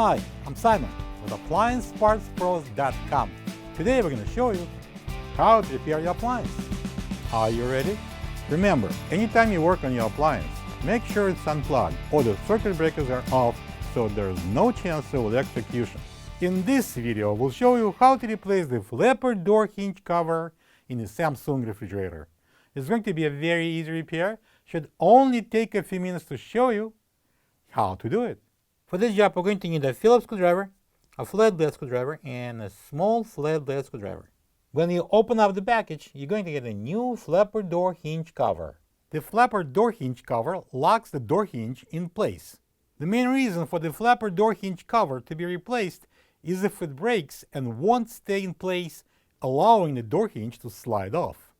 Hi, I'm Simon with AppliancePartsPros.com. Today we're going to show you how to repair your appliance. Are you ready? Remember, anytime you work on your appliance, make sure it's unplugged or the circuit breakers are off so there's no chance of electrocution. In this video, we'll show you how to replace the flapper door hinge cover in a Samsung refrigerator. It's going to be a very easy repair. Should only take a few minutes to show you how to do it. For this job, we're going to need a Phillips screwdriver, a flathead screwdriver, and a small flathead screwdriver. When you open up the package, you're going to get a new flapper door hinge cover. The flapper door hinge cover locks the door hinge in place. The main reason for the flapper door hinge cover to be replaced is if it breaks and won't stay in place, allowing the door hinge to slide off.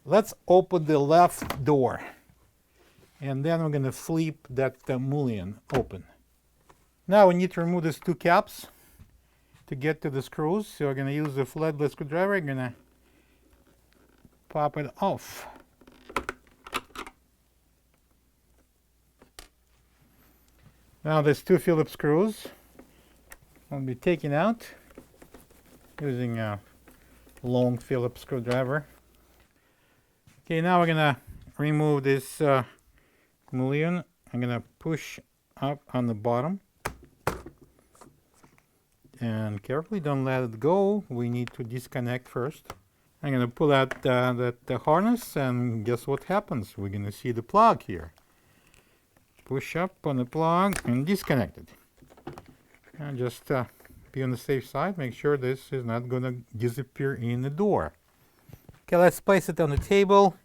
Let's open the left door, and then we're going to flip that mullion open. Now we need to remove these two caps to get to the screws. So we're going to use the flathead screwdriver. I'm going to pop it off. Now there's two Phillips screws. I'll be taken out using a long Phillips screwdriver. Okay, now we're going to remove this mullion. I'm going to push up on the bottom. And carefully, don't let it go. We need to disconnect first. I'm going to pull out the harness, and guess what happens? We're going to see the plug here. Push up on the plug and disconnect it. And just be on the safe side. Make sure this is not going to disappear in the door. Okay, let's place it on the table.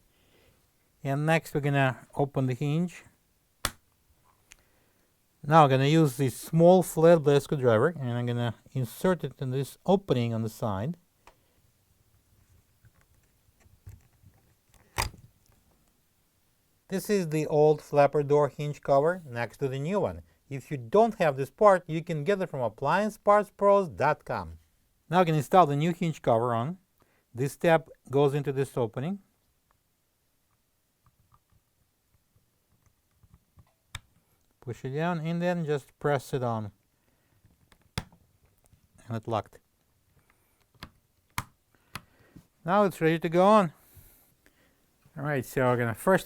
And next we're going to open the hinge. Now I'm going to use this small flathead screwdriver, and I'm going to insert it in this opening on the side. This is the old flapper door hinge cover next to the new one. If you don't have this part, you can get it from AppliancePartsPros.com. Now I can install the new hinge cover on. This step goes into this opening. Push it down and then just press it on. And it's locked. Now it's ready to go on. Alright, so we're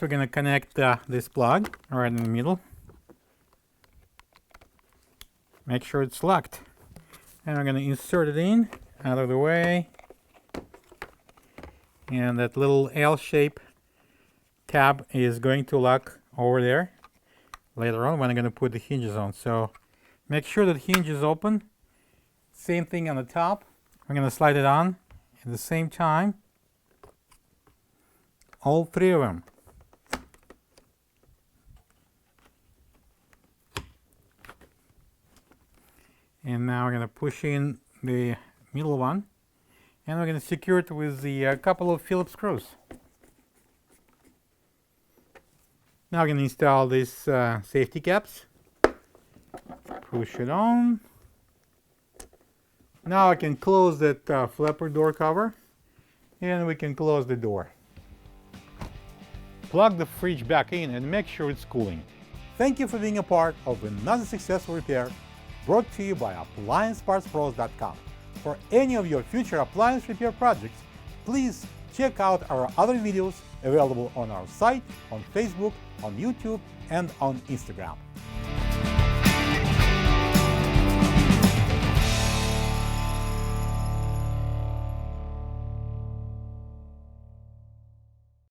gonna connect this plug right in the middle. Make sure it's locked. And we're gonna insert it in, out of the way. And that little L-shaped tab is going to lock over there later on when I'm going to put the hinges on. So make sure that hinge is open. Same thing on the top. We're going to slide it on at the same time. All three of them. And now we're going to push in the middle one. And we're going to secure it with the couple of Phillips screws. Now I'm going to install these safety caps. Push it on. Now I can close that flapper door cover, and we can close the door. Plug the fridge back in and make sure it's cooling. Thank you for being a part of another successful repair brought to you by AppliancePartsPros.com. For any of your future appliance repair projects, please check out our other videos available on our site, on Facebook, on YouTube, and on Instagram.